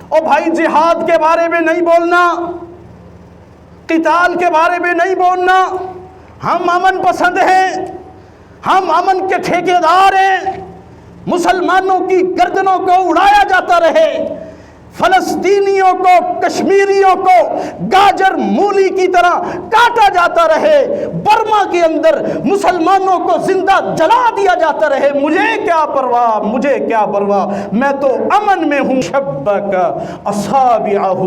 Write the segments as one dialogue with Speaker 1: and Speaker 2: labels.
Speaker 1: اور بھائی جہاد کے بارے میں نہیں بولنا، قتال کے بارے میں نہیں بولنا۔ ہم امن پسند ہیں، ہم امن کے ٹھیکیدار ہیں۔ مسلمانوں کی گردنوں کو اڑایا جاتا رہے، فلسطینیوں کو، کشمیریوں کو گاجر مولی کی طرح کاٹا جاتا رہے، برما کے اندر مسلمانوں کو زندہ جلا دیا جاتا رہے، مجھے کیا پرواہ، مجھے کیا پرواہ، میں تو امن میں ہوں۔ شبک اصابعہ،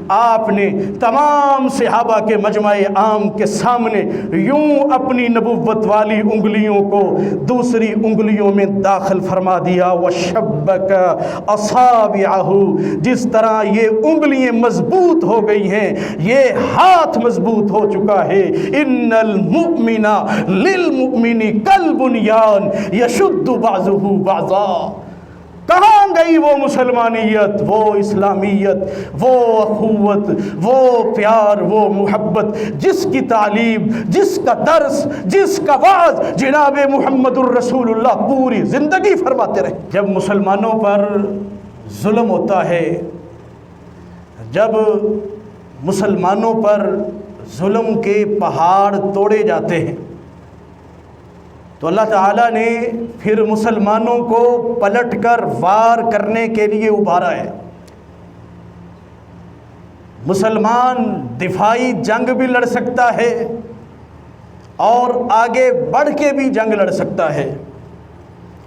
Speaker 1: آپ نے تمام صحابہ کے مجمع عام کے سامنے یوں اپنی نبوت والی انگلیوں کو دوسری انگلیوں میں داخل فرما دیا۔ وشبک اصابعہ، جس طرح یہ انگلیاں مضبوط ہو گئی ہیں، یہ ہاتھ مضبوط ہو چکا ہے۔ ان المؤمن للمؤمن کالبنیان یشد بعضہ بعضا۔ کہاں گئی وہ مسلمانیت، وہ اسلامیت، وہ اخوت، وہ پیار، وہ محبت، جس کی تعلیم، جس کا درس، جس کا وعظ جناب محمد الرسول اللہ پوری زندگی فرماتے رہے۔ جب مسلمانوں پر ظلم ہوتا ہے، جب مسلمانوں پر ظلم کے پہاڑ توڑے جاتے ہیں، تو اللہ تعالیٰ نے پھر مسلمانوں کو پلٹ کر وار کرنے کے لیے ابھارا ہے۔ مسلمان دفاعی جنگ بھی لڑ سکتا ہے اور آگے بڑھ کے بھی جنگ لڑ سکتا ہے،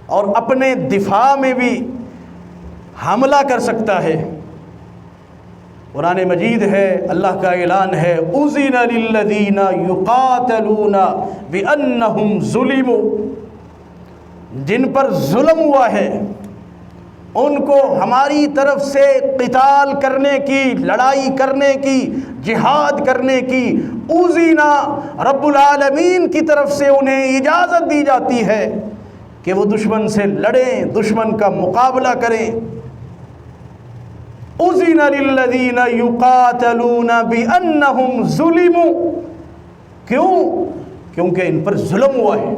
Speaker 1: اور اپنے دفاع میں بھی حملہ کر سکتا ہے۔ قرآن مجید ہے، اللہ کا اعلان ہے، اذن للذین یقاتلون بانہم ظلموا، جن پر ظلم ہوا ہے ان کو ہماری طرف سے قتال کرنے کی، لڑائی کرنے کی، جہاد کرنے کی، اذن رب العالمین کی طرف سے انہیں اجازت دی جاتی ہے کہ وہ دشمن سے لڑیں، دشمن کا مقابلہ کریں۔ اذن للذین یقاتلون بانہم ظلموا، کیوں؟ کیونکہ ان پر ظلم ہوا ہے۔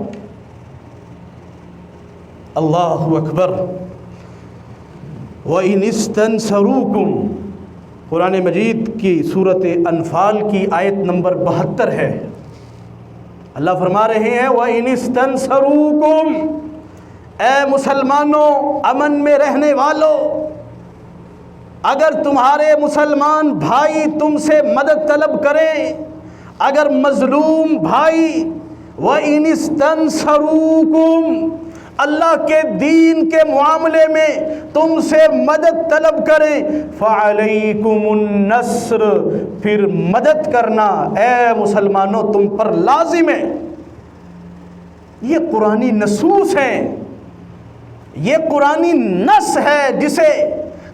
Speaker 1: اللہ اکبر۔ وَإِنِ اسْتَنْصَرُوكُمْ، قرآن مجید کی سورۃ انفال کی آیت نمبر 72 ہے۔ اللہ فرما رہے ہیں وَإِنِ اسْتَنْصَرُوكُمْ، اے مسلمانوں، امن میں رہنے والوں، اگر تمہارے مسلمان بھائی تم سے مدد طلب کریں، اگر مظلوم بھائی وَإِنِ اسْتَنْصَرُوكُمْ اللہ کے دین کے معاملے میں تم سے مدد طلب کریں، فَعَلَيْكُمُ النَّصْرُ، پھر مدد کرنا اے مسلمانوں تم پر لازم ہے۔ یہ قرآنی نصوص ہیں، یہ قرآنی نص ہے جسے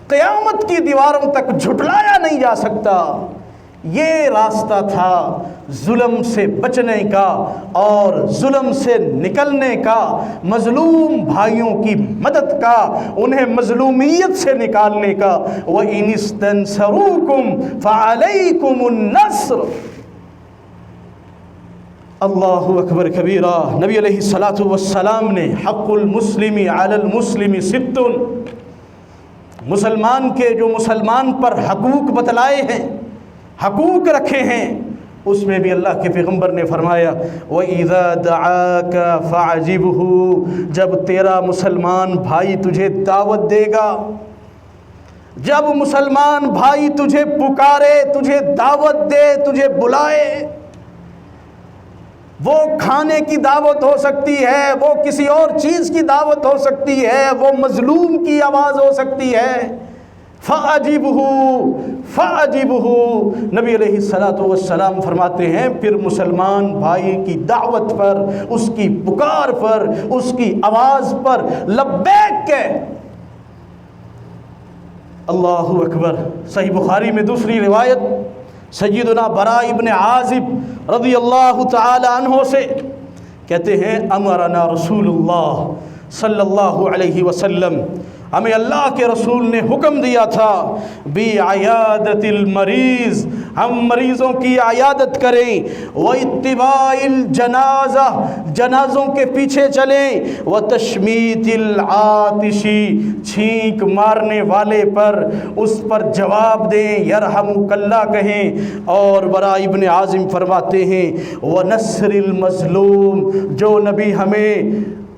Speaker 1: قیامت کی دیواروں تک جھٹلایا نہیں جا سکتا۔ یہ راستہ تھا ظلم سے بچنے کا اور ظلم سے نکلنے کا، مظلوم بھائیوں کی مدد کا، انہیں مظلومیت سے نکالنے کا۔ وَإِنِ اسْتَنْصَرُوكُمْ فَعَلَيْكُمُ النَّصْرُ۔ اللہ اکبر کبیرہ۔ نبی علیہ الصلاۃ والسلام نے حق المسلم علی المسلم ست، مسلمان کے جو مسلمان پر حقوق بتلائے ہیں، حقوق رکھے ہیں، اس میں بھی اللہ کے پیغمبر نے فرمایا وَإِذَا دَعَاكَ فَعَجِبْهُ، جب تیرا مسلمان بھائی تجھے دعوت دے گا، جب مسلمان بھائی تجھے پکارے، تجھے دعوت دے، تجھے بلائے، وہ کھانے کی دعوت ہو سکتی ہے، وہ کسی اور چیز کی دعوت ہو سکتی ہے، وہ مظلوم کی آواز ہو سکتی ہے، فَأَجِبْهُ فَأَجِبْهُ، نبی علیہ الصلاۃ والسلام فرماتے ہیں پھر مسلمان بھائی کی دعوت پر، اس کی پکار پر، اس کی آواز پر لبیک کہ اللہ اکبر۔ صحیح بخاری میں دوسری روایت سیدنا براء ابن عازب رضی اللہ تعالی عنہ سے کہتے ہیں امرنا رسول اللہ صلی اللہ علیہ وسلم ہمیں اللہ کے رسول نے حکم دیا تھا بعیادت المریض، ہم مریضوں کی عیادت کریں، واتباع الجنازہ، جنازوں کے پیچھے چلیں، وتشمیت العاطش، چھینک مارنے والے پر اس پر جواب دیں، یرحمک اللہ کہیں۔ اور برا ابن عازم فرماتے ہیں ونصر المظلوم، جو نبی ہمیں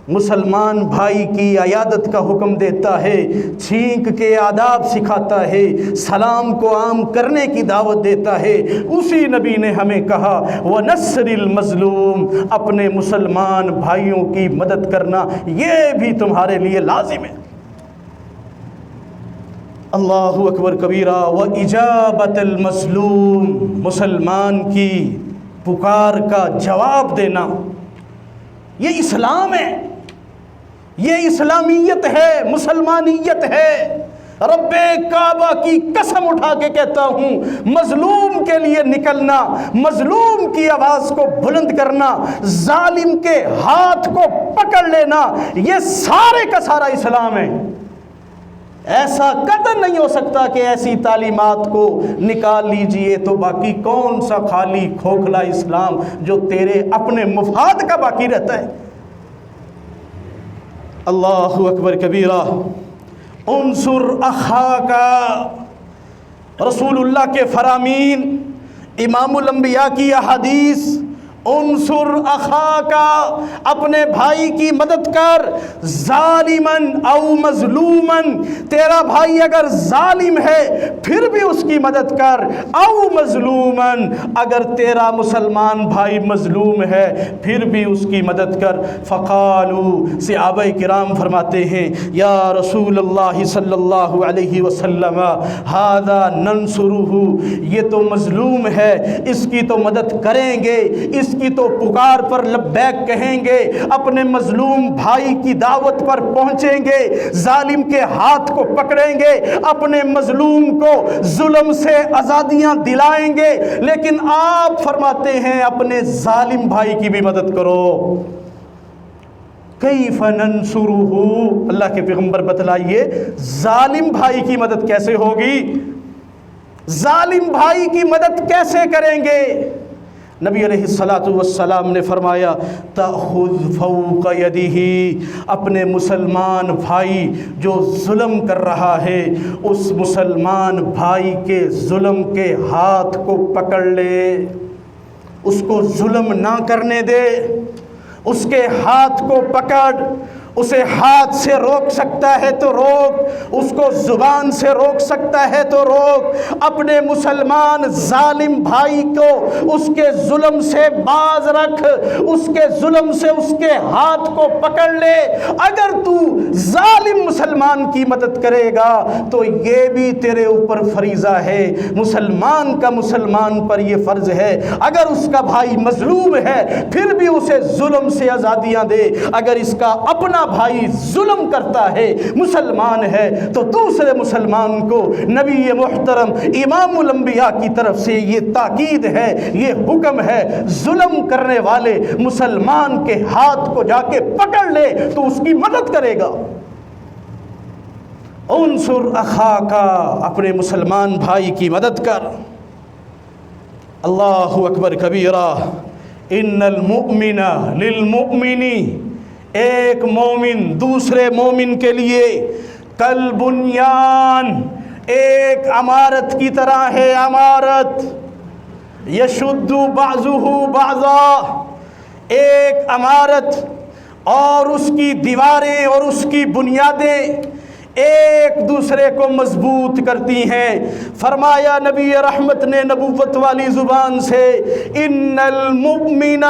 Speaker 1: مسلمان بھائی کی عیادت کا حکم دیتا ہے، چھینک کے آداب سکھاتا ہے، سلام کو عام کرنے کی دعوت دیتا ہے، اسی نبی نے ہمیں کہا وَنَصْرِ الْمَظْلُومِ، اپنے مسلمان بھائیوں کی مدد کرنا یہ بھی تمہارے لیے لازم ہے۔ اللہ اکبر کبیرہ۔ وَإِجَابَةَ الْمَظْلُومِ، مسلمان کی پکار کا جواب دینا، یہ اسلام ہے، یہ اسلامیت ہے، مسلمانیت ہے۔ رب کعبہ کی قسم اٹھا کے کہتا ہوں، مظلوم کے لیے نکلنا، مظلوم کی آواز کو بلند کرنا، ظالم کے ہاتھ کو پکڑ لینا، یہ سارے کا سارا اسلام ہے۔ ایسا قطعاً نہیں ہو سکتا کہ ایسی تعلیمات کو نکال لیجئے تو باقی کون سا خالی کھوکھلا اسلام جو تیرے اپنے مفاد کا باقی رہتا ہے۔ اللہ اکبر کبیرہ۔ انصر اخاک، رسول اللہ کے فرامین، امام الانبیاء کی احادیث، انصر اخاک، اپنے بھائی کی مدد کر، ظالمن او مظلومن، تیرا بھائی اگر ظالم ہے پھر بھی اس کی مدد کر، او مظلومن، اگر تیرا مسلمان بھائی مظلوم ہے پھر بھی اس کی مدد کر۔ فقالوا، صحابہ کرام فرماتے ہیں یا رسول اللہ صلی اللہ علیہ وسلم ھذا ننصرہ، یہ تو مظلوم ہے، اس کی تو مدد کریں گے، اس کی تو پکار پر لبیک کہیں گے، اپنے مظلوم بھائی کی دعوت پر پہنچیں گے، ظالم کے ہاتھ کو پکڑیں گے، اپنے مظلوم کو ظلم سے آزادیاں دلائیں گے، لیکن آپ فرماتے ہیں اپنے ظالم بھائی کی بھی مدد کرو۔ کیف ننصرہ، اللہ کے پیغمبر بتلائیے ظالم بھائی کی مدد کیسے ہوگی، ظالم بھائی کی مدد کیسے کریں گے؟ نبی علیہ الصلاۃ والسلام نے فرمایا تأخذ فوق یدہ، اپنے مسلمان بھائی جو ظلم کر رہا ہے اس مسلمان بھائی کے ظلم کے ہاتھ کو پکڑ لے، اس کو ظلم نہ کرنے دے، اس کے ہاتھ کو پکڑ، اسے ہاتھ سے روک سکتا ہے تو روک، اس کو زبان سے روک سکتا ہے تو روک، اپنے مسلمان ظالم بھائی کو اس کے ظلم سے باز رکھ، اس کے ظلم سے اس کے ہاتھ کو پکڑ لے۔ اگر تو ظالم مسلمان کی مدد کرے گا تو یہ بھی تیرے اوپر فریضہ ہے، مسلمان کا مسلمان پر یہ فرض ہے، اگر اس کا بھائی مظلوم ہے پھر بھی اسے ظلم سے آزادیاں دے، اگر اس کا اپنا بھائی ظلم کرتا ہے، مسلمان ہے، تو دوسرے مسلمان کو نبی محترم امام الانبیاء کی طرف سے یہ تاکید ہے، یہ حکم ہے، ظلم کرنے والے مسلمان کے ہاتھ کو جا کے پکڑ لے تو اس کی مدد کرے گا۔ انصر اخاک، اپنے مسلمان بھائی کی مدد کر۔ اللہ اکبر کبیرہ۔ ان المؤمن للمؤمن، ایک مومن دوسرے مومن کے لیے کالبنیان، ایک عمارت کی طرح ہے، عمارت یشد بعضہ بعضا، ایک عمارت اور اس کی دیواریں اور اس کی بنیادیں ایک دوسرے کو مضبوط کرتی ہیں۔ فرمایا نبی رحمت نے نبوت والی زبان سے ان المؤمن،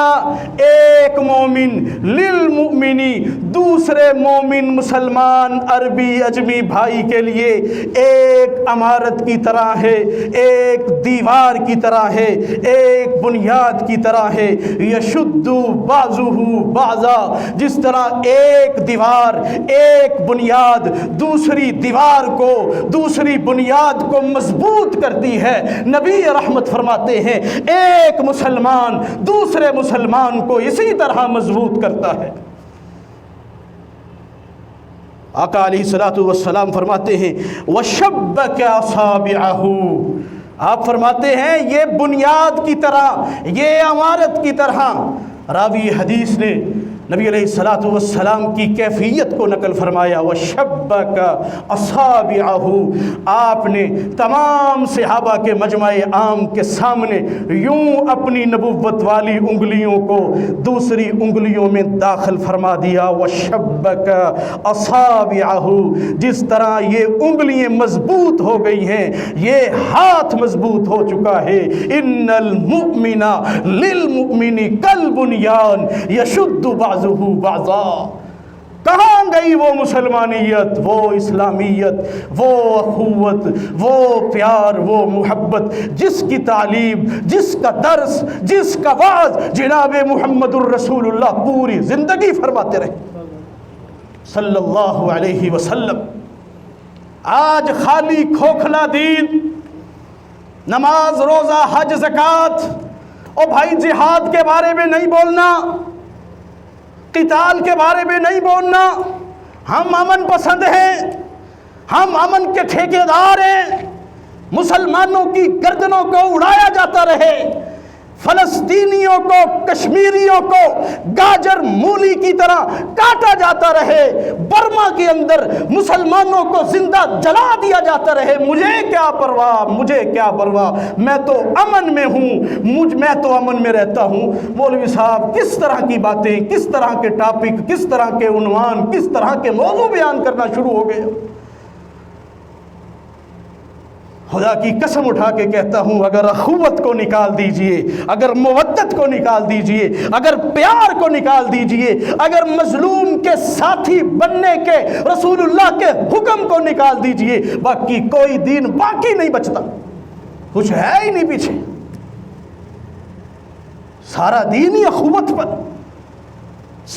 Speaker 1: ایک مومن، للمؤمنی، دوسرے مومن مسلمان عربی اجمی بھائی کے لیے ایک عمارت کی طرح ہے، ایک دیوار کی طرح ہے، ایک بنیاد کی طرح ہے۔ یشد بعضہ بعضا، جس طرح ایک دیوار، ایک بنیاد دوسری دیوار کو، دوسری بنیاد کو مضبوط کرتی ہے، نبی رحمت فرماتے ہیں ایک مسلمان دوسرے مسلمان کو اسی طرح مضبوط کرتا ہے۔ آقا علیہ الصلوۃ والسلام فرماتے ہیں وَشَبَّكَ أَصَابِعَهُ، آپ فرماتے ہیں یہ بنیاد کی طرح، یہ عمارت کی طرح۔ راوی حدیث نے نبی علیہ الصلوۃ والسلام کی کیفیت کو نقل فرمایا وَشَبَّكَ أَصَابِعَهُ، آپ نے تمام صحابہ کے مجمع عام کے سامنے یوں اپنی نبوت والی انگلیوں کو دوسری انگلیوں میں داخل فرما دیا وَشَبَّكَ أَصَابِعَهُ، جس طرح یہ انگلیاں مضبوط ہو گئی ہیں، یہ ہاتھ مضبوط ہو چکا ہے۔ إِنَّ الْمُؤْمِنَ لِلْمُؤْمِنِ كَالْبُنْيَانِ يَشُدُّ بَعْضُهُ بعضا۔ کہاں گئی وہ مسلمانیت، وہ اسلامیت، وہ اخوت، وہ پیار، وہ محبت جس کی تعلیم، جس کا درس، جس کا وعظ جناب محمد الرسول اللہ پوری زندگی فرماتے رہے صلی اللہ علیہ وسلم۔ آج خالی کھوکھلا دین، نماز روزہ حج زکوٰۃ، اور بھائی جہاد کے بارے میں نہیں بولنا، قتال کے بارے میں نہیں بولنا، ہم امن پسند ہیں، ہم امن کے ٹھیکیدار ہیں، مسلمانوں کی گردنوں کو اڑایا جاتا رہے، فلسطینیوں کو، کشمیریوں کو گاجر مولی کی طرح کاٹا جاتا رہے، برما کے اندر مسلمانوں کو زندہ جلا دیا جاتا رہے، مجھے کیا پرواہ، مجھے کیا پرواہ، میں تو امن میں ہوں، میں تو امن میں رہتا ہوں۔ مولوی صاحب کس طرح کی باتیں، کس طرح کے ٹاپک، کس طرح کے عنوان، کس طرح کے موضوع بیان کرنا شروع ہو گئے۔ خدا کی قسم اٹھا کے کہتا ہوں، اگر اخوت کو نکال دیجئے، اگر مودت کو نکال دیجئے، اگر پیار کو نکال دیجئے، اگر مظلوم کے ساتھی بننے کے رسول اللہ کے حکم کو نکال دیجئے، باقی کوئی دین باقی نہیں بچتا، کچھ ہے ہی نہیں پیچھے۔ سارا دین ہی اخوت پر،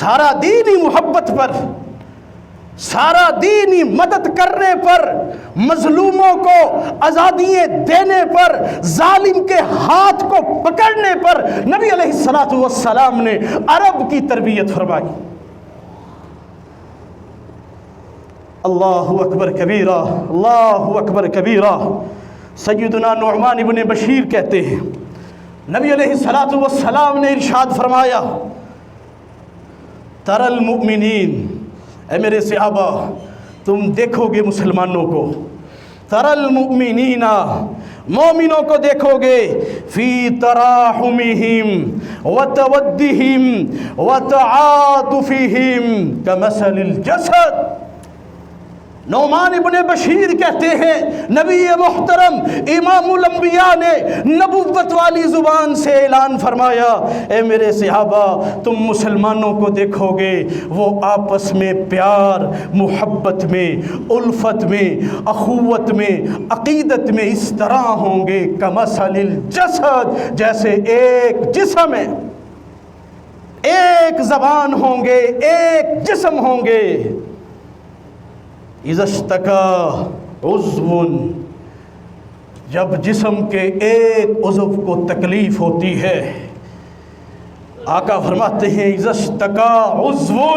Speaker 1: سارا دین ہی محبت پر، سارا دین ہی مدد کرنے پر، مظلوموں کو آزادیاں دینے پر، ظالم کے ہاتھ کو پکڑنے پر نبی علیہ الصلوۃ والسلام نے عرب کی تربیت فرمائی۔ اللہ اکبر کبیرہ، اللہ اکبر کبیرہ۔ سیدنا نعمان ابن بشیر کہتے ہیں نبی علیہ الصلوۃ والسلام نے ارشاد فرمایا تری المؤمنین، اے میرے صحابہ تم دیکھو گے مسلمانوں کو، تری المؤمنین، مومنوں کو دیکھو گے، فی تراحمہم وتودہم وتعاطفہم کمثل الجسد۔ نعمان ابن بشیر کہتے ہیں نبی محترم امام الانبیاء نے نبوت والی زبان سے اعلان فرمایا، اے میرے صحابہ تم مسلمانوں کو دیکھو گے، وہ آپس میں پیار محبت میں، الفت میں، اخوت میں، عقیدت میں اس طرح ہوں گے کمثل الجسد، جیسے ایک جسم ہے، ایک زبان ہوں گے، ایک جسم ہوں گے۔ اذا اشتکا عضو، جب جسم کے ایک عضو کو تکلیف ہوتی ہے، آقا فرماتے ہیں اذا اشتکا عضو،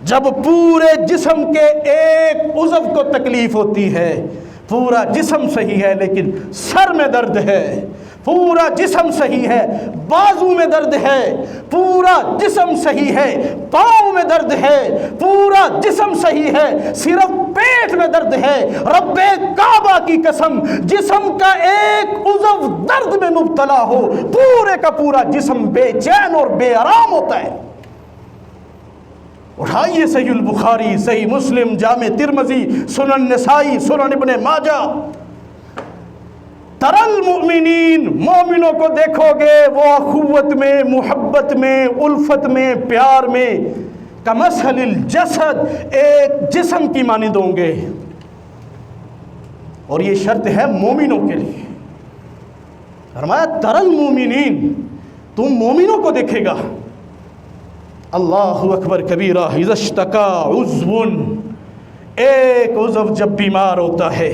Speaker 1: جب پورے جسم کے ایک عضو کو تکلیف ہوتی ہے، پورا جسم صحیح ہے لیکن سر میں درد ہے، پورا جسم صحیح ہے بازو میں درد ہے، پورا جسم صحیح ہے پاؤں میں درد ہے، پورا جسم صحیح ہے صرف پیٹ میں درد ہے، رب کعبہ کی قسم جسم کا ایک عضو درد میں مبتلا ہو، پورے کا پورا جسم بے چین اور بے آرام ہوتا ہے۔ اٹھائیے صحیح البخاری، صحیح مسلم، جامع ترمذی، سنن نسائی، سنن ابن ماجہ۔ تری المؤمنین، مومنوں کو دیکھو گے وہ اخوت میں، محبت میں، الفت میں، پیار میں، کمثل الجسد، ایک جسم کی مانند ہوں گے۔ اور یہ شرط ہے مومنوں کے لیے، فرمایا تری المؤمنین، تم مومنوں کو دیکھے گا۔ اللہ اکبر کبیرہ۔ اذا اشتکا عضو، ایک عضو جب بیمار ہوتا ہے،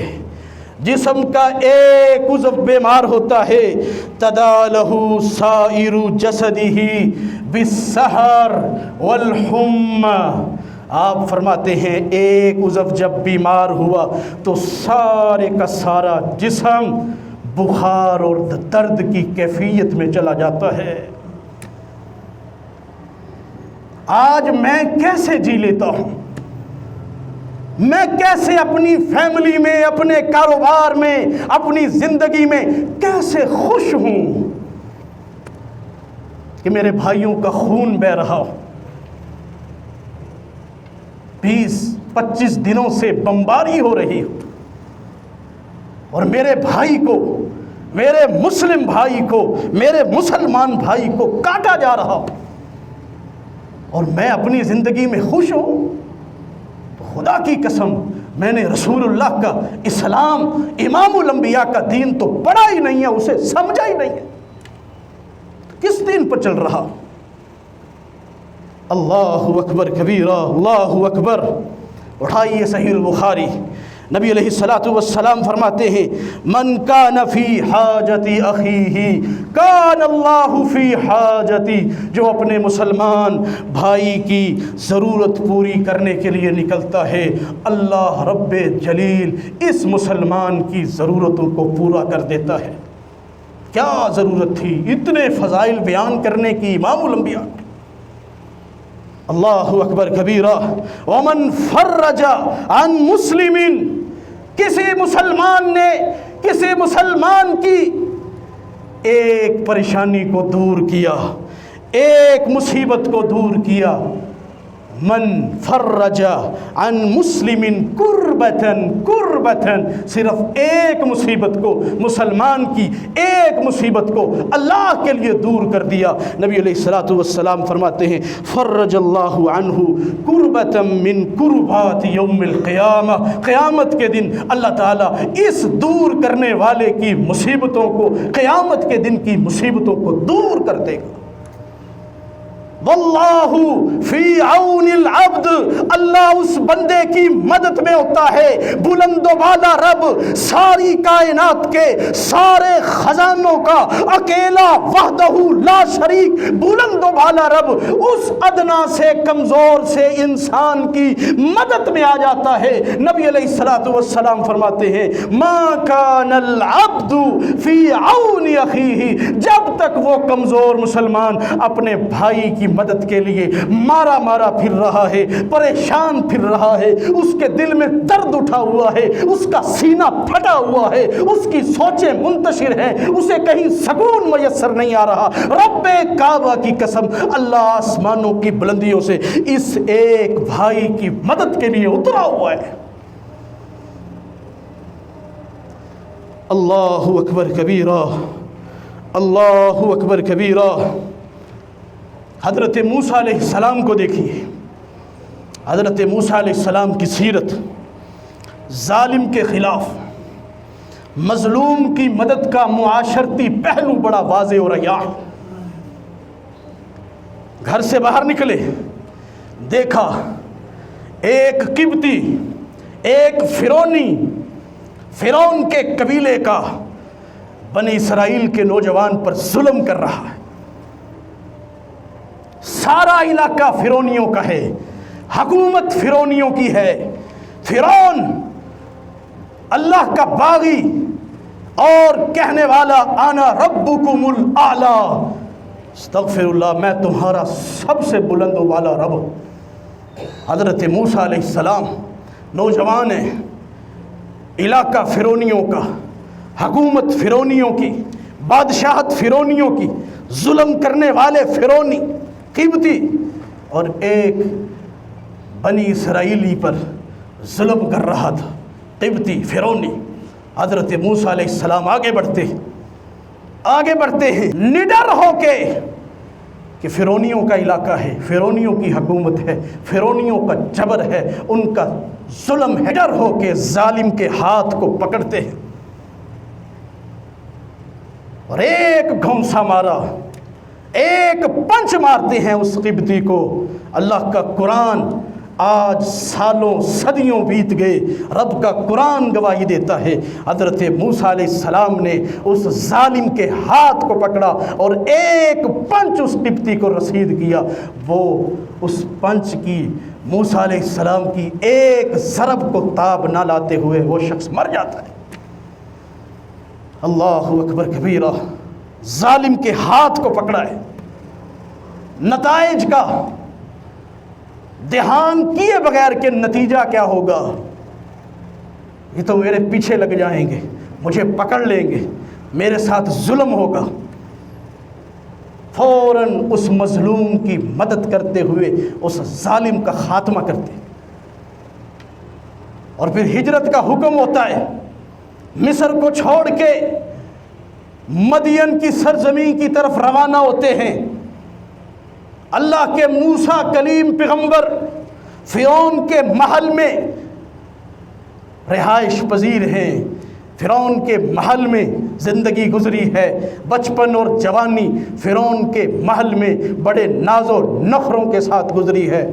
Speaker 1: جسم کا ایک عضو بیمار ہوتا ہے، تدالہ سائر جسدہ بالسہر والحمى، آپ فرماتے ہیں ایک عضو جب بیمار ہوا تو سارے کا سارا جسم بخار اور درد کی کیفیت میں چلا جاتا ہے۔ آج میں کیسے جی لیتا ہوں، میں کیسے اپنی فیملی میں، اپنے کاروبار میں، اپنی زندگی میں کیسے خوش ہوں کہ میرے بھائیوں کا خون بہہ رہا ہو۔ 20-25 دنوں سے بمباری ہو رہی ہو اور میرے بھائی کو، میرے مسلم بھائی کو، میرے مسلمان بھائی کو کاٹا جا رہا ہو اور میں اپنی زندگی میں خوش ہوں۔ تو خدا کی قسم میں نے رسول اللہ کا اسلام، امام الانبیاء کا دین تو پڑھا ہی نہیں ہے، اسے سمجھا ہی نہیں ہے، کس دین پر چل رہا؟ اللہ اکبر کبیرہ، اللہ اکبر۔ اٹھائیے صحیح البخاری، نبی علیہ الصلوۃ والسلام فرماتے ہیں من کان فی حاجت اخیہ کان اللہ فی حاجتی، جو اپنے مسلمان بھائی کی ضرورت پوری کرنے کے لیے نکلتا ہے، اللہ رب جلیل اس مسلمان کی ضرورتوں کو پورا کر دیتا ہے۔ کیا ضرورت تھی اتنے فضائل بیان کرنے کی امام الانبیاء؟ اللہ اکبر کبیرہ۔ ومن فرج عن مسلم، کسی مسلمان نے کسی مسلمان کی ایک پریشانی کو دور کیا، ایک مصیبت کو دور کیا، من فرج عن مسلم کربتن، صرف ایک مصیبت کو، مسلمان کی ایک مصیبت کو اللہ کے لیے دور کر دیا، نبی علیہ الصلوۃ والسلام فرماتے ہیں فرج اللہ عنہ کربتا من کربات یوم القیامہ، قیامت کے دن اللہ تعالیٰ اس دور کرنے والے کی مصیبتوں کو، قیامت کے دن کی مصیبتوں کو دور کر دے گا۔ واللہ فی عون العبد، اللہ اس بندے کی مدد میں ہوتا ہے۔ بلند و بالا رب ساری کائنات کے سارے خزانوں کا اکیلا وحدہ لا شریک بلند و بالا رب اس ادنا سے کمزور سے انسان کی مدد میں آ جاتا ہے۔ نبی علیہ الصلوۃ والسلام فرماتے ہیں ما کان العبد فی عون اخیہ، جب تک وہ کمزور مسلمان اپنے بھائی کی مدد کے لیے مارا مارا پھر رہا ہے، پریشان پھر رہا ہے، اس کے دل میں درد اٹھا ہوا ہے، اس کا سینہ پھٹا ہوا ہے، اس کی سوچیں منتشر ہیں، اسے کہیں سکون میسر نہیں آ رہا، رب کعبہ کی قسم اللہ آسمانوں کی بلندیوں سے اس ایک بھائی کی مدد کے لیے اترا ہوا ہے۔ اللہ اکبر کبیرہ، اللہ اکبر کبیرہ۔ حضرت موسیٰ علیہ السلام کو دیکھیے، حضرت موسیٰ علیہ السلام کی سیرت، ظالم کے خلاف مظلوم کی مدد کا معاشرتی پہلو بڑا واضح ہو رہا ہے۔ گھر سے باہر نکلے، دیکھا ایک قبطی، ایک فرعون کے قبیلے کا بنی اسرائیل کے نوجوان پر ظلم کر رہا ہے۔ سارا علاقہ فرعونیوں کا ہے، حکومت فرعونیوں کی ہے۔ فرعون اللہ کا باغی اور کہنے والا انا ربکم الاعلی، استغفر اللہ، میں تمہارا سب سے بلند و بالا رب ہوں۔ حضرت موسیٰ علیہ السلام نوجوان ہیں، علاقہ فرعونیوں کا، حکومت فرعونیوں کی، بادشاہت فرعونیوں کی، ظلم کرنے والے فرعونی قبطی، اور ایک بنی اسرائیلی پر ظلم کر رہا تھا قبطی فرعونی۔ حضرت موسیٰ علیہ السلام آگے بڑھتے ہیں نڈر ہو کے کہ فرعونیوں کا علاقہ ہے، فرعونیوں کی حکومت ہے، فرعونیوں کا جبر ہے، ان کا ظلم ہے، نڈر ہو کے ظالم کے ہاتھ کو پکڑتے ہیں اور ایک گھونسا مارا، ایک پنچ مارتے ہیں اس قبطی کو۔ اللہ کا قرآن آج سالوں صدیوں بیت گئے، رب کا قرآن گواہی دیتا ہے حضرت موسیٰ علیہ السلام نے اس ظالم کے ہاتھ کو پکڑا اور ایک پنچ اس قبطی کو رسید کیا۔ وہ اس پنچ کی موسیٰ علیہ السلام کی ایک ضرب کو تاب نہ لاتے ہوئے وہ شخص مر جاتا ہے۔ اللہ اکبر کبیرہ، ظالم کے ہاتھ کو پکڑا ہے، نتائج کا دھیان کیے بغیر کہ نتیجہ کیا ہوگا، یہ تو میرے پیچھے لگ جائیں گے، مجھے پکڑ لیں گے، میرے ساتھ ظلم ہوگا، فوراً اس مظلوم کی مدد کرتے ہوئے اس ظالم کا خاتمہ کرتے، اور پھر ہجرت کا حکم ہوتا ہے، مصر کو چھوڑ کے مدین کی سرزمین کی طرف روانہ ہوتے ہیں۔ اللہ کے موسیٰ کلیم پیغمبر فرعون کے محل میں رہائش پذیر ہیں، فرعون کے محل میں زندگی گزری ہے، بچپن اور جوانی فرعون کے محل میں بڑے ناز و نخروں کے ساتھ گزری ہے،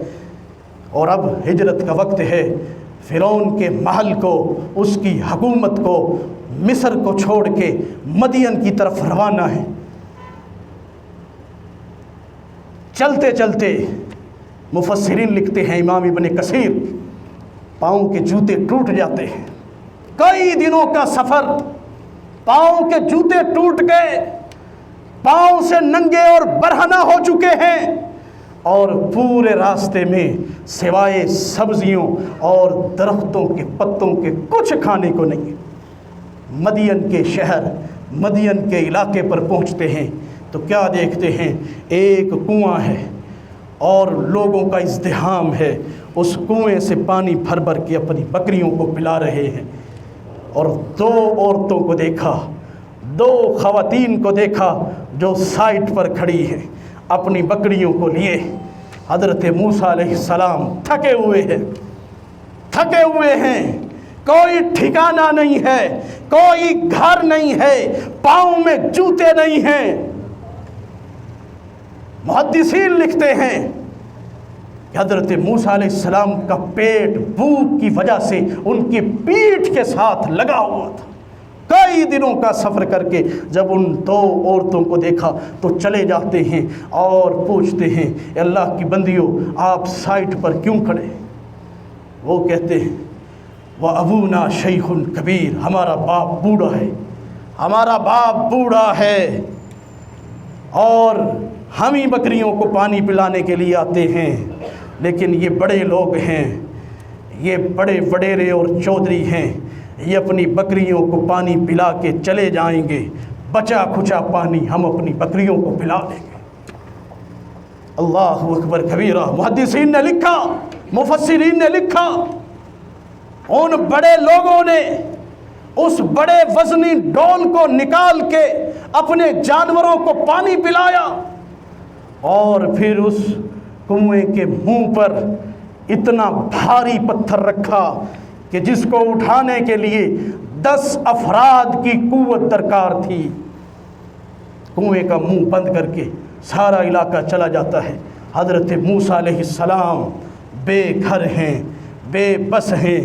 Speaker 1: اور اب ہجرت کا وقت ہے، فرعون کے محل کو، اس کی حکومت کو، مصر کو چھوڑ کے مدین کی طرف روانہ ہے۔ چلتے چلتے مفسرین لکھتے ہیں، امام ابن کثیر، پاؤں کے جوتے ٹوٹ جاتے ہیں، کئی دنوں کا سفر، پاؤں کے جوتے ٹوٹ گئے، پاؤں سے ننگے اور برہنہ ہو چکے ہیں، اور پورے راستے میں سوائے سبزیوں اور درختوں کے پتوں کے کچھ کھانے کو نہیں۔ مدین کے شہر، مدین کے علاقے پر پہنچتے ہیں تو کیا دیکھتے ہیں، ایک کنواں ہے اور لوگوں کا ازدحام ہے، اس کنویں سے پانی بھر بھر کے اپنی بکریوں کو پلا رہے ہیں، اور دو عورتوں کو دیکھا، دو خواتین کو دیکھا جو سائٹ پر کھڑی ہیں اپنی بکریوں کو لیے۔ حضرت موسیٰ علیہ السلام تھکے ہوئے ہیں، کوئی ٹھکانہ نہیں ہے، کوئی گھر نہیں ہے، پاؤں میں جوتے نہیں ہیں۔ محدثین لکھتے ہیں کہ حضرت موسیٰ علیہ السلام کا پیٹ بھوک کی وجہ سے ان کی پیٹھ کے ساتھ لگا ہوا تھا۔ کئی دنوں کا سفر کر کے جب ان دو عورتوں کو دیکھا تو چلے جاتے ہیں اور پوچھتے ہیں، اے اللہ کی بندیوں، آپ سائٹ پر کیوں کھڑے؟ وہ کہتے ہیں، وَأَبُونَا شَيْخٌ کبیر، ہمارا باپ بوڑھا ہے، ہمارا باپ بوڑھا ہے، اور ہم ہی بکریوں کو پانی پلانے کے لیے آتے ہیں، لیکن یہ بڑے لوگ ہیں، یہ بڑے وڈیرے اور چودھری ہیں، یہ اپنی بکریوں کو پانی پلا کے چلے جائیں گے، بچا کھچا پانی ہم اپنی بکریوں کو پلا دیں گے۔ اللہ اکبر کبیرہ، محدثین نے لکھا، مفسرین نے لکھا، ان بڑے لوگوں نے اس بڑے وزنی ڈول کو نکال کے اپنے جانوروں کو پانی پلایا، اور پھر اس کنویں کے منہ پر اتنا بھاری پتھر رکھا کہ جس کو اٹھانے کے لیے 10 افراد کی قوت درکار تھی۔ کنویں کا منہ بند کر کے سارا علاقہ چلا جاتا ہے۔ حضرت موسیٰ علیہ السلام بے گھر ہیں، بے بس ہیں،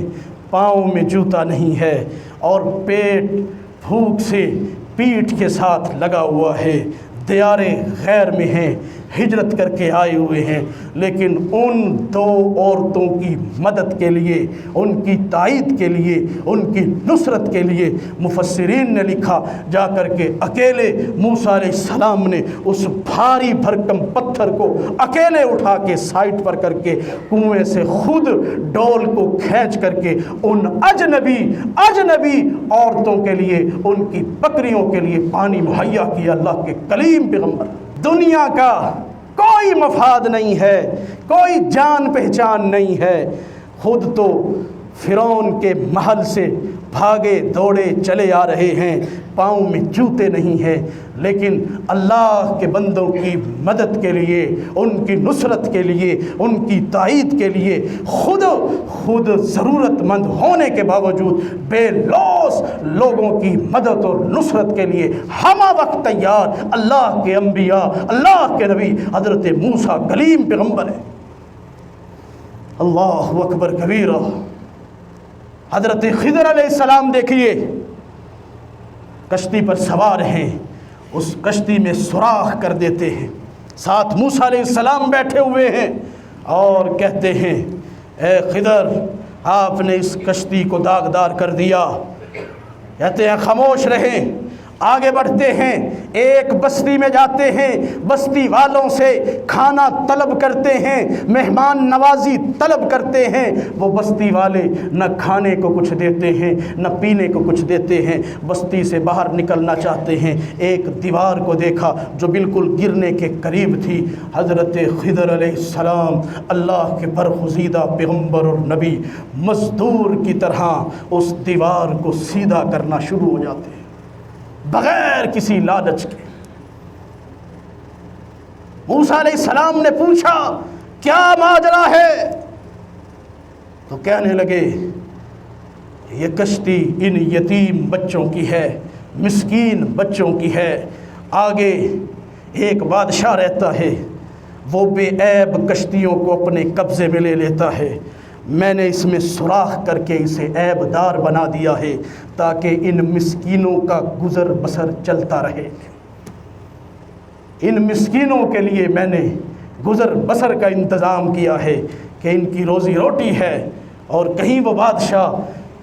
Speaker 1: پاؤں میں جوتا نہیں ہے، اور پیٹ بھوک سے پیٹھ کے ساتھ لگا ہوا ہے، دیار غیر میں ہیں، ہجرت کر کے آئے ہوئے ہیں، لیکن ان دو عورتوں کی مدد کے لیے، ان کی تائید کے لیے، ان کی نصرت کے لیے مفسرین نے لکھا، جا کر کے اکیلے موسیٰ علیہ السلام نے اس بھاری بھرکم پتھر کو اکیلے اٹھا کے سائٹ پر کر کے کنویں سے خود ڈول کو کھینچ کر کے ان اجنبی عورتوں کے لیے، ان کی بکریوں کے لیے پانی مہیا کیا۔ اللہ کے کلیم پیغمبر، دنیا کا کوئی مفاد نہیں ہے، کوئی جان پہچان نہیں ہے، خود تو فرعون کے محل سے بھاگے دوڑے چلے آ رہے ہیں، پاؤں میں جوتے نہیں ہیں، لیکن اللہ کے بندوں کی مدد کے لیے، ان کی نصرت کے لیے، ان کی تائید کے لیے خود ضرورت مند ہونے کے باوجود بے لوث لوگوں کی مدد اور نصرت کے لیے ہمہ وقت تیار اللہ کے انبیاء، اللہ کے نبی حضرت موسیٰ کلیم پیغمبر ہے۔ اللہ اکبر کبیرہ۔ حضرت خضر علیہ السلام دیکھیے، کشتی پر سوار ہیں، اس کشتی میں سوراخ کر دیتے ہیں، ساتھ موسیٰ علیہ السلام بیٹھے ہوئے ہیں، اور کہتے ہیں اے خضر آپ نے اس کشتی کو داغدار کر دیا۔ کہتے ہیں خاموش رہیں۔ آگے بڑھتے ہیں، ایک بستی میں جاتے ہیں، بستی والوں سے کھانا طلب کرتے ہیں، مہمان نوازی طلب کرتے ہیں۔ وہ بستی والے نہ کھانے کو کچھ دیتے ہیں نہ پینے کو کچھ دیتے ہیں۔ بستی سے باہر نکلنا چاہتے ہیں، ایک دیوار کو دیکھا جو بالکل گرنے کے قریب تھی۔ حضرت خضر علیہ السلام اللہ کے برگزیدہ پیغمبر اور نبی مزدور کی طرح اس دیوار کو سیدھا کرنا شروع ہو جاتے ہیں بغیر کسی لالچ کے۔ موسیٰ علیہ السلام نے پوچھا کیا ماجرا ہے؟ تو کہنے لگے یہ کشتی ان یتیم بچوں کی ہے، مسکین بچوں کی ہے۔ آگے ایک بادشاہ رہتا ہے، وہ بے عیب کشتیوں کو اپنے قبضے میں لے لیتا ہے۔ میں نے اس میں سوراخ کر کے اسے عیب دار بنا دیا ہے تاکہ ان مسکینوں کا گزر بسر چلتا رہے۔ ان مسکینوں کے لیے میں نے گزر بسر کا انتظام کیا ہے کہ ان کی روزی روٹی ہے، اور کہیں وہ بادشاہ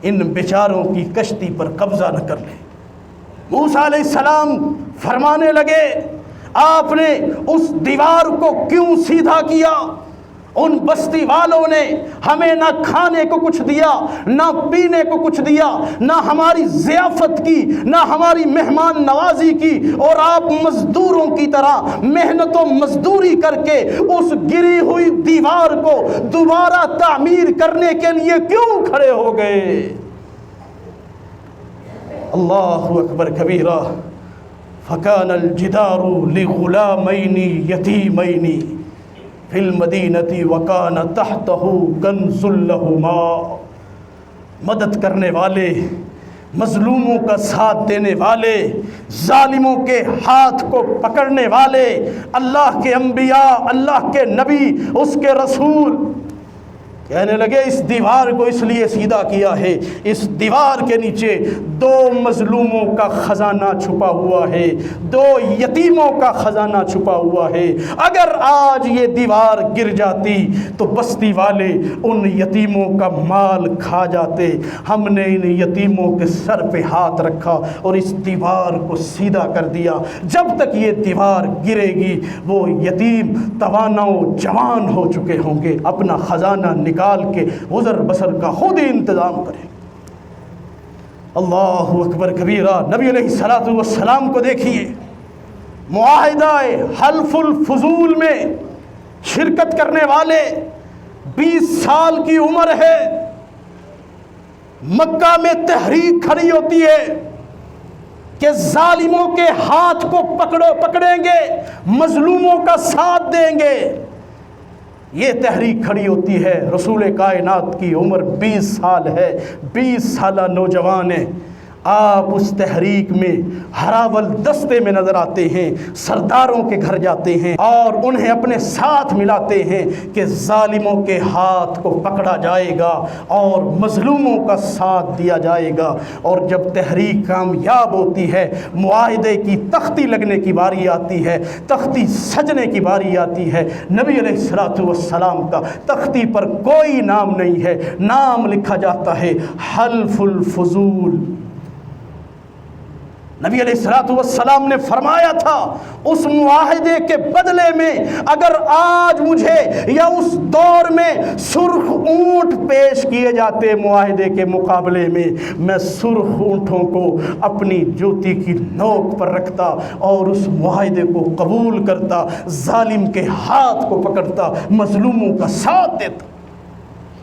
Speaker 1: ان بیچاروں کی کشتی پر قبضہ نہ کر لے۔ موسیٰ علیہ السلام فرمانے لگے آپ نے اس دیوار کو کیوں سیدھا کیا؟ ان بستی والوں نے ہمیں نہ کھانے کو کچھ دیا نہ پینے کو کچھ دیا، نہ ہماری ضیافت کی نہ ہماری مہمان نوازی کی، اور آپ مزدوروں کی طرح محنت و مزدوری کر کے اس گری ہوئی دیوار کو دوبارہ تعمیر کرنے کے لیے کیوں کھڑے ہو گئے؟ اللہ اکبر کبیرہ۔ فکان الجدار لغلامین یتیمین فی المدینہ وکان تحتہ کنز لہما۔ مدد کرنے والے، مظلوموں کا ساتھ دینے والے، ظالموں کے ہاتھ کو پکڑنے والے، اللہ کے انبیاء، اللہ کے نبی، اس کے رسول کہنے لگے اس دیوار کو اس لیے سیدھا کیا ہے، اس دیوار کے نیچے دو مظلوموں کا خزانہ چھپا ہوا ہے، دو یتیموں کا خزانہ چھپا ہوا ہے۔ اگر آج یہ دیوار گر جاتی تو بستی والے ان یتیموں کا مال کھا جاتے۔ ہم نے ان یتیموں کے سر پہ ہاتھ رکھا اور اس دیوار کو سیدھا کر دیا۔ جب تک یہ دیوار گرے گی وہ یتیم توانا و جوان ہو چکے ہوں گے، اپنا خزانہ نکال کے گزر بسر کا خود ہی انتظام کریں۔ اللہ اکبر کبیرہ۔ نبی علیہ السلام کو دیکھیے، معاہدہ حلف الفضول میں شرکت کرنے والے 20 سال کی عمر ہے، مکہ میں تحریک کھڑی ہوتی ہے کہ ظالموں کے ہاتھ کو پکڑیں گے، مظلوموں کا ساتھ دیں گے۔ یہ تحریک کھڑی ہوتی ہے، رسول کائنات کی عمر 20 سال ہے، 20 سالہ نوجوان ہے۔ آپ اس تحریک میں ہراول دستے میں نظر آتے ہیں، سرداروں کے گھر جاتے ہیں اور انہیں اپنے ساتھ ملاتے ہیں کہ ظالموں کے ہاتھ کو پکڑا جائے گا اور مظلوموں کا ساتھ دیا جائے گا۔ اور جب تحریک کامیاب ہوتی ہے، معاہدے کی تختی لگنے کی باری آتی ہے، تختی سجنے کی باری آتی ہے، نبی علیہ السلام کا تختی پر کوئی نام نہیں ہے، نام لکھا جاتا ہے حلف الفضول۔ نبی علیہ السلام نے فرمایا تھا اس معاہدے کے بدلے میں اگر آج مجھے یا اس دور میں سرخ اونٹ پیش کیے جاتے معاہدے کے مقابلے میں سرخ اونٹوں کو اپنی جوتی کی نوک پر رکھتا اور اس معاہدے کو قبول کرتا، ظالم کے ہاتھ کو پکڑتا، مظلوموں کا ساتھ دیتا۔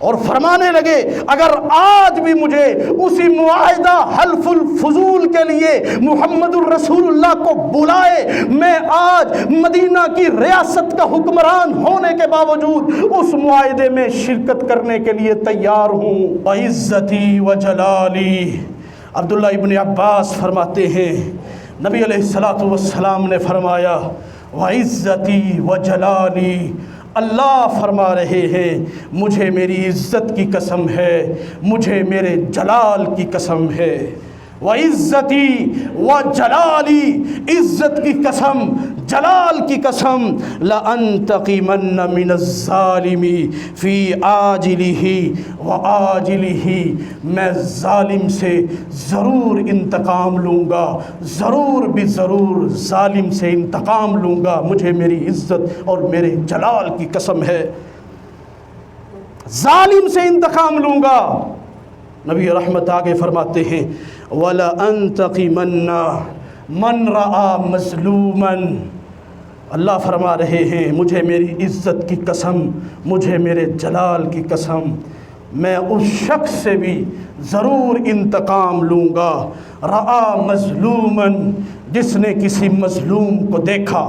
Speaker 1: اور فرمانے لگے اگر آج بھی مجھے اسی معاہدہ حلف الفضول کے لیے محمد الرسول اللہ کو بلائے، میں آج مدینہ کی ریاست کا حکمران ہونے کے باوجود اس معاہدے میں شرکت کرنے کے لیے تیار ہوں۔ وعزتی وجلالی۔ عبداللہ ابن عباس فرماتے ہیں نبی علیہ السلام نے فرمایا وعزتی وجلالی، اللہ فرما رہے ہیں مجھے میری عزت کی قسم ہے، مجھے میرے جلال کی قسم ہے۔ وعزتی وجلالی، عزت کی قسم جلال کی قسم لَأَنْتَقِمَنَّ مِنَ الظَّالِمِ فِي آجِلِهِ وَآجِلِهِ، میں ظالم سے ضرور انتقام لوں گا، ضرور بھی ضرور ظالم سے انتقام لوں گا، مجھے میری عزت اور میرے جلال کی قسم ہے، ظالم سے انتقام لوں گا۔ نبی رحمت آگے فرماتے ہیں وَلَأَنْتَقِمَنَّ مَنْ رَآ مَظْلُومًا، اللہ فرما رہے ہیں مجھے میری عزت کی قسم، مجھے میرے جلال کی قسم، میں اس شخص سے بھی ضرور انتقام لوں گا، رآ مظلومًا، جس نے کسی مظلوم کو دیکھا،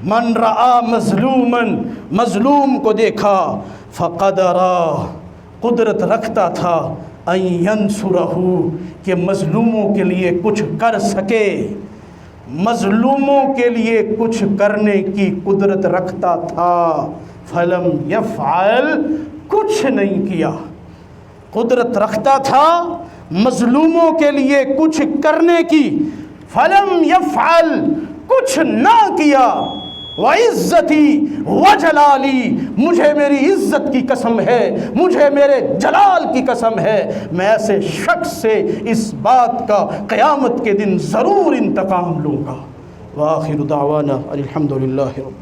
Speaker 1: من رآ مظلومًا، مظلوم کو دیکھا، فقدرا، قدرت رکھتا تھا، ان ینصرہ، کہ مظلوموں کے لیے کچھ کر سکے، مظلوموں کے لیے کچھ کرنے کی قدرت رکھتا تھا، فلم یفعل، کچھ نہیں کیا، قدرت رکھتا تھا مظلوموں کے لیے کچھ کرنے کی، فلم یفعل، کچھ نہ کیا، وعزتی وجلالی، مجھے میری عزت کی قسم ہے، مجھے میرے جلال کی قسم ہے، میں ایسے شخص سے اس بات کا قیامت کے دن ضرور انتقام لوں گا۔ وآخر دعوانا الحمدللہ رب